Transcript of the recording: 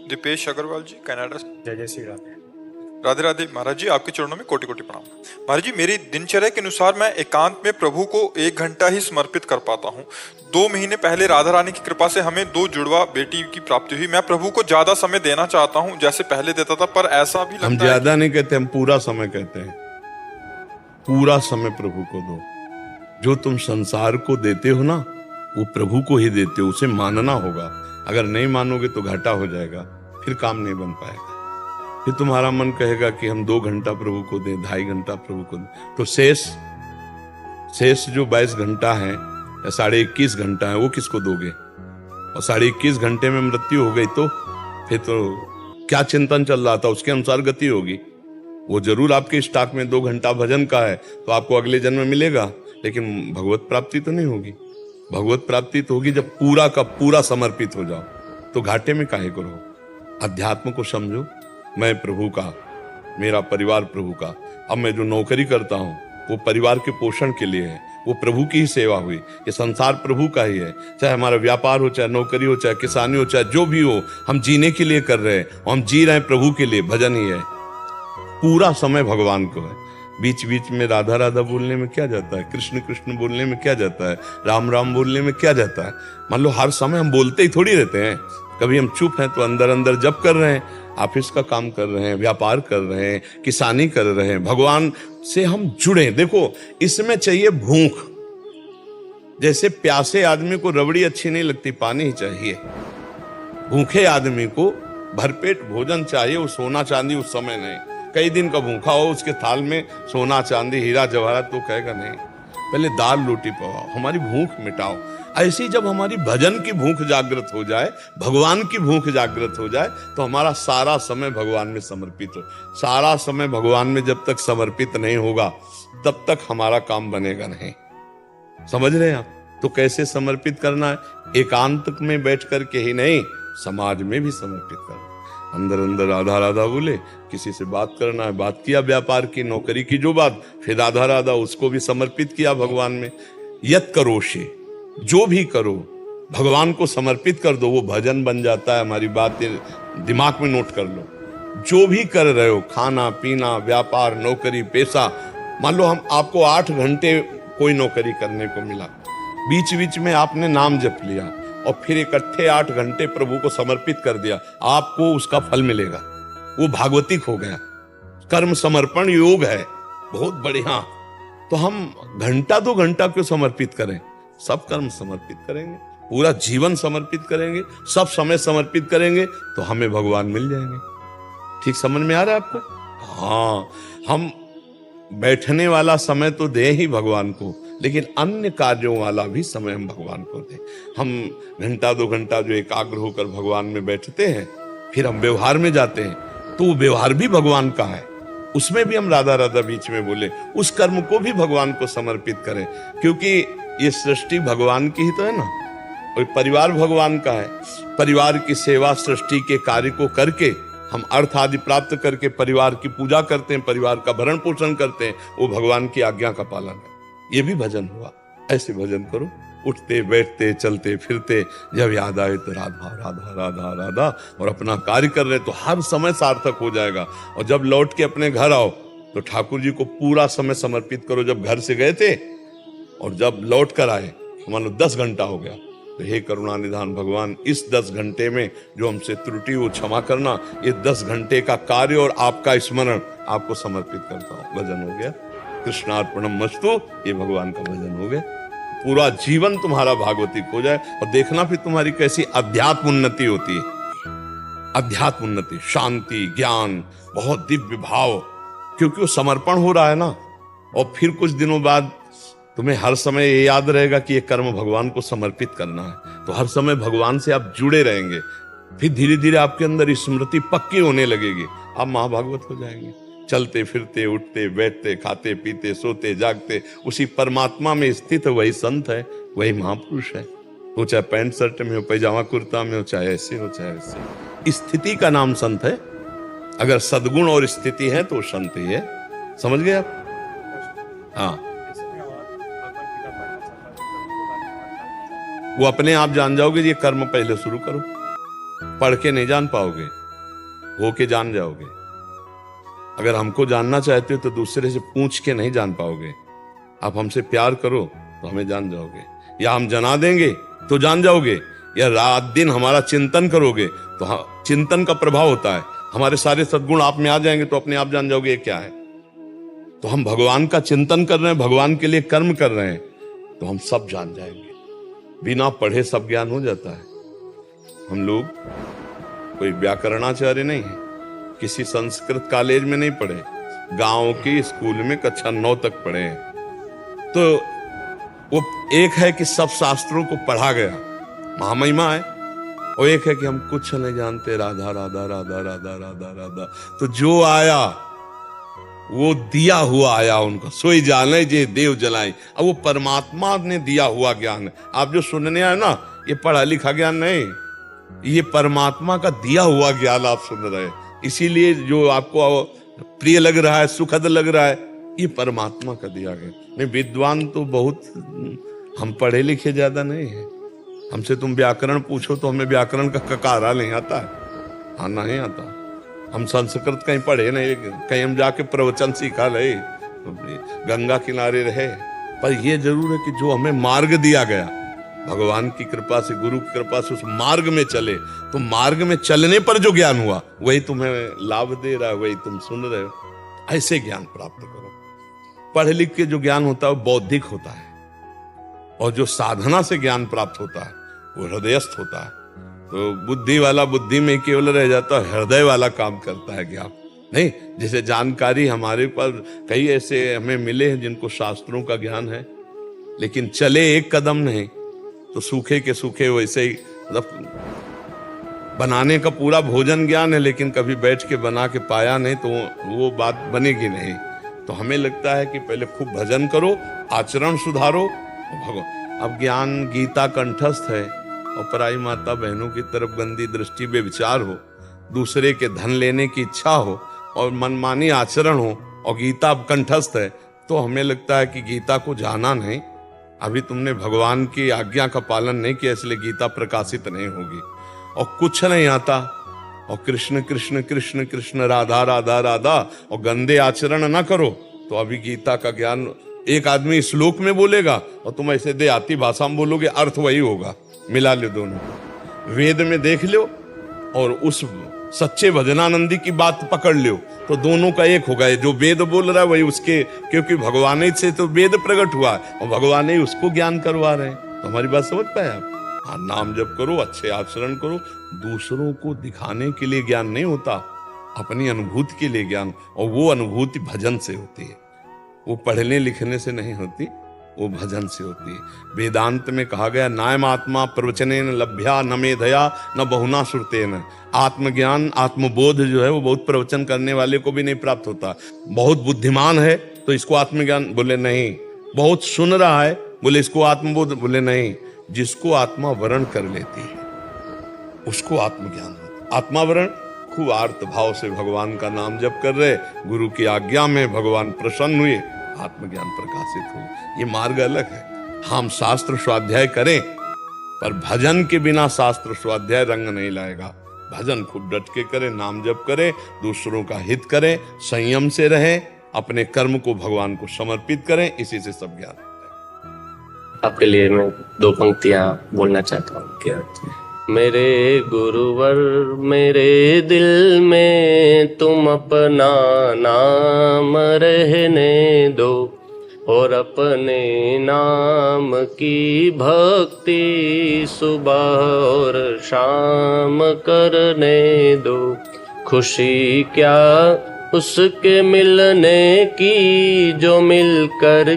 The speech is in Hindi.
दीपेश अग्रवाल जी, कनाडा से। जय जय श्री राम। राधे राधे महाराज जी, आपके चरणों में कोटि कोटि प्रणाम। महाराज जी, मेरी दिनचर्या के अनुसार मैं एकांत में प्रभु को 1 घंटा ही समर्पित कर पाता हूँ। 2 महीने पहले राधा रानी की कृपा से हमें 2 जुड़वा बेटी की प्राप्ति हुई। मैं प्रभु को ज्यादा समय देना चाहता हूँ जैसे पहले देता था, पर ऐसा भी लगता हम ज्यादा नहीं कहते, हम पूरा समय कहते हैं। पूरा समय प्रभु को दो। जो तुम संसार को देते हो ना, वो प्रभु को ही देते हो। उसे मानना होगा। अगर नहीं मानोगे तो घाटा हो जाएगा, फिर काम नहीं बन पाएगा। फिर तुम्हारा मन कहेगा कि हम 2 घंटा प्रभु को दें, 2.5 घंटा प्रभु को दें, तो शेष जो 22 घंटा है या 21.5 घंटा है, वो किसको दोगे? और 21.5 घंटे में मृत्यु हो गई तो फिर तो क्या चिंतन चल रहा था, उसके अनुसार गति होगी। वो जरूर आपके स्टॉक में 2 घंटा भजन का है तो आपको अगले जन्म में मिलेगा, लेकिन भगवत प्राप्ति तो नहीं होगी। भगवत प्राप्ति तो होगी जब पूरा का पूरा समर्पित हो जाओ। तो घाटे में काहे को रहो? अध्यात्म को समझो। मैं प्रभु का, मेरा परिवार प्रभु का। अब मैं जो नौकरी करता हूँ वो परिवार के पोषण के लिए है, वो प्रभु की ही सेवा हुई। ये संसार प्रभु का ही है। चाहे हमारा व्यापार हो, चाहे नौकरी हो, चाहे किसानी हो, चाहे जो भी हो, हम जीने के लिए कर रहे हैं और हम जी रहे हैं प्रभु के लिए। भजन ही है। पूरा समय भगवान को है। बीच बीच में राधा राधा बोलने में क्या जाता है, कृष्ण कृष्ण बोलने में क्या जाता है, राम राम बोलने में क्या जाता है? मान लो हर समय हम बोलते ही थोड़ी रहते हैं। कभी हम चुप हैं तो अंदर अंदर जप कर रहे हैं, ऑफिस का काम कर रहे हैं, व्यापार कर रहे हैं, किसानी कर रहे हैं, भगवान से हम जुड़े। देखो, इसमें चाहिए भूख। जैसे प्यासे आदमी को रबड़ी अच्छी नहीं लगती, पानी ही चाहिए। भूखे आदमी को भरपेट भोजन चाहिए। वो सोना चांदी उस समय नहीं। कई दिन का भूखा हो, उसके थाल में सोना चांदी हीरा जवाहरात तो कहेगा नहीं। पहले दाल रोटी पकाओ, हमारी भूख मिटाओ। ऐसी जब हमारी भजन की भूख जागृत हो जाए, भगवान की भूख जागृत हो जाए, तो हमारा सारा समय भगवान में समर्पित हो। सारा समय भगवान में जब तक समर्पित नहीं होगा तब तक हमारा काम बनेगा नहीं। समझ रहे हैं आप? तो कैसे समर्पित करना है? एकांत में बैठ करके ही नहीं, समाज में भी समर्पित करना। अंदर अंदर राधा राधा बोले, किसी से बात करना है, बात किया, व्यापार की, नौकरी की जो बात, फिर राधा राधा, उसको भी समर्पित किया भगवान में। यत करोशे, जो भी करो भगवान को समर्पित कर दो, वो भजन बन जाता है। हमारी बातें दिमाग में नोट कर लो। जो भी कर रहे हो, खाना पीना, व्यापार, नौकरी, पैसा, मान लो हम आपको 8 घंटे कोई नौकरी करने को मिला, बीच बीच में आपने नाम जप लिया और फिर इकट्ठे 8 घंटे प्रभु को समर्पित कर दिया, आपको उसका फल मिलेगा। वो भागवतिक हो गया। कर्म समर्पण योग है, बहुत बढ़िया। तो हम 1-2 घंटा क्यों समर्पित करें? सब कर्म समर्पित करेंगे, पूरा जीवन समर्पित करेंगे, सब समय समर्पित करेंगे तो हमें भगवान मिल जाएंगे। ठीक समझ में आ रहा है आपको? हाँ, हम बैठने वाला समय तो दे ही भगवान को, लेकिन अन्य कार्यों वाला भी समय हम भगवान को दें। हम 1-2 घंटा जो एकाग्र होकर भगवान में बैठते हैं, फिर हम व्यवहार में जाते हैं, तो वो व्यवहार भी भगवान का है। उसमें भी हम राधा राधा बीच में बोले, उस कर्म को भी भगवान को समर्पित करें, क्योंकि ये सृष्टि भगवान की ही तो है ना, और परिवार भगवान का है। परिवार की सेवा, सृष्टि के कार्य को करके हम अर्थ आदि प्राप्त करके परिवार की पूजा करते हैं, परिवार का भरण पोषण करते हैं, वो भगवान की आज्ञा का पालन है। ये भी भजन हुआ। ऐसे भजन करो, उठते बैठते चलते फिरते, जब याद आए तो राधा राधा राधा राधा, और अपना कार्य कर रहे तो हर समय सार्थक हो जाएगा। और जब लौट के अपने घर आओ तो ठाकुर जी को पूरा समय समर्पित करो। जब घर से गए थे और जब लौट कर आए, मान लो 10 घंटा हो गया, तो हे करुणा निधान भगवान, इस 10 घंटे में जो हमसे त्रुटि वो क्षमा करना। ये 10 घंटे का कार्य और आपका स्मरण आपको समर्पित करता हूँ। भजन हो गया। कृष्णार्पणम मस्तु, ये भगवान का भजन हो गया। पूरा जीवन तुम्हारा भागवतिक हो जाए और देखना फिर तुम्हारी कैसी अध्यात्म उन्नति होती है। अध्यात्म उन्नति, शांति, ज्ञान, बहुत दिव्य भाव, क्योंकि वो समर्पण हो रहा है ना। और फिर कुछ दिनों बाद तुम्हें हर समय ये याद रहेगा कि ये कर्म भगवान को समर्पित करना है, तो हर समय भगवान से आप जुड़े रहेंगे। फिर धीरे धीरे आपके अंदर स्मृति पक्की होने लगेगी, आप महाभागवत हो जाएंगे। चलते फिरते उठते बैठते खाते पीते सोते जागते उसी परमात्मा में स्थित वही संत है, वही महापुरुष है। वो चाहे पैंट शर्ट में हो, पैजामा कुर्ता में हो, चाहे ऐसे हो चाहे ऐसे, स्थिति का नाम संत है। अगर सद्गुण और स्थिति है तो संत ही है। समझ गए आप? हाँ, वो अपने आप जान जाओगे। ये कर्म पहले शुरू करो, पढ़ के नहीं जान पाओगे। होके जान जाओगे। अगर हमको जानना चाहते हो तो दूसरे से पूछ के नहीं जान पाओगे। आप हमसे प्यार करो तो हमें जान जाओगे, या हम जना देंगे तो जान जाओगे, या रात दिन हमारा चिंतन करोगे तो चिंतन का प्रभाव होता है, हमारे सारे सद्गुण आप में आ जाएंगे तो अपने आप जान जाओगे ये क्या है। तो हम भगवान का चिंतन कर रहे हैं, भगवान के लिए कर्म कर रहे हैं, तो हम सब जान जाएंगे। बिना पढ़े सब ज्ञान हो जाता है। हम लोग कोई व्याकरणाचार्य नहीं है, किसी संस्कृत कॉलेज में नहीं पढ़े, गांव के स्कूल में कक्षा 9 तक पढ़े हैं। तो वो एक है कि सब शास्त्रों को पढ़ा गया, महामहिमा है, और एक है कि हम कुछ नहीं जानते, राधा राधा राधा राधा राधा राधा। तो जो आया वो दिया हुआ आया उनको, सोई जाने जे देव जलाए। अब वो परमात्मा ने दिया हुआ ज्ञान है। आप जो सुनने आए ना, ये पढ़ा लिखा ज्ञान नहीं, ये परमात्मा का दिया हुआ ज्ञान आप सुन रहे हैं। इसीलिए जो आपको प्रिय लग रहा है, सुखद लग रहा है, ये परमात्मा का दिया गया। नहीं, विद्वान तो बहुत, हम पढ़े लिखे ज्यादा नहीं है। हमसे तुम व्याकरण पूछो तो हमें व्याकरण का ककारा नहीं आता है, हाँ नहीं आता। हम संस्कृत कहीं पढ़े नहीं, कहीं हम जाके प्रवचन सीखा ले, गंगा किनारे रहे। पर ये जरूर है कि जो हमें मार्ग दिया गया भगवान की कृपा से, गुरु की कृपा से, उस मार्ग में चले, तो मार्ग में चलने पर जो ज्ञान हुआ वही तुम्हें लाभ दे रहा है, वही तुम सुन रहे हो। ऐसे ज्ञान प्राप्त करो। पढ़ लिख के जो ज्ञान होता है वो बौद्धिक होता है, और जो साधना से ज्ञान प्राप्त होता है वो हृदयस्थ होता है। तो बुद्धि वाला बुद्धि में केवल रह जाता है, हृदय वाला काम करता है ज्ञान। नहीं, जैसे जानकारी हमारे पर कई ऐसे हमें मिले हैं जिनको शास्त्रों का ज्ञान है, लेकिन चले एक कदम नहीं, तो सूखे के सूखे वैसे ही, मतलब बनाने का पूरा भोजन ज्ञान है, लेकिन कभी बैठ के बना के पाया नहीं, तो वो बात बनेगी नहीं। तो हमें लगता है कि पहले खूब भजन करो, आचरण सुधारो, अब ज्ञान गीता कंठस्थ है, और पराई माता बहनों की तरफ गंदी दृष्टि पे विचार हो, दूसरे के धन लेने की इच्छा हो, और मनमानी आचरण हो, और गीता कंठस्थ है, तो हमें लगता है कि गीता को जाना नहीं। अभी तुमने भगवान की आज्ञा का पालन नहीं किया, इसलिए गीता प्रकाशित नहीं होगी। और कुछ नहीं आता, और कृष्ण कृष्ण कृष्ण कृष्ण राधा राधा राधा, और गंदे आचरण ना करो, तो अभी गीता का ज्ञान एक आदमी श्लोक में बोलेगा और तुम ऐसे देहाती भाषा में बोलोगे, अर्थ वही होगा। मिला लो दोनों, वेद में देख लो और उस सच्चे भजनानंदी की बात पकड़ लो, तो दोनों का एक होगा। जो वेद बोल रहा है वही उसके, क्योंकि भगवान ही से तो वेद प्रकट हुआ है, और भगवान ही उसको ज्ञान करवा रहे हैं। तो हमारी बात समझ पाए आप? हाँ, नाम जप करो, अच्छे आचरण करो। दूसरों को दिखाने के लिए ज्ञान नहीं होता, अपनी अनुभूति के लिए ज्ञान, और वो अनुभूति भजन से होती है, वो पढ़ने लिखने से नहीं होती, वो भजन से होती है। वेदांत में कहा गया, नायम आत्मा प्रवचनेन लभ्या न मेधया न बहुना श्रुतेन। आत्मज्ञान, आत्मबोध जो है वो बहुत प्रवचन करने वाले को भी नहीं प्राप्त होता। बहुत बुद्धिमान है तो इसको आत्मज्ञान, बोले नहीं। बहुत सुन रहा है, बोले इसको आत्मबोध, बोले नहीं। जिसको आत्मा वरण कर लेती है उसको आत्मज्ञान होता। आत्मावरण, खूब आर्त भाव से भगवान का नाम जप कर रहे, गुरु की आज्ञा में भगवान प्रसन्न हुए, आत्मज्ञान प्रकाशित हो। ये मार्ग अलग है। हम शास्त्र स्वाध्याय करें, पर भजन के बिना शास्त्र स्वाध्याय रंग नहीं लाएगा। भजन खूब डट के करें, नाम जप करें, दूसरों का हित करें, संयम से रहें, अपने कर्म को भगवान को समर्पित करें, इसी से सब ज्ञान। आपके लिए मैं 2 पंक्तियां बोलना चाहता हूँ। क्या? मेरे गुरुवर मेरे दिल में तुम अपना नाम रहने दो, और अपने नाम की भक्ति सुबह और शाम करने दो। खुशी क्या उसके मिलने की जो मिल कर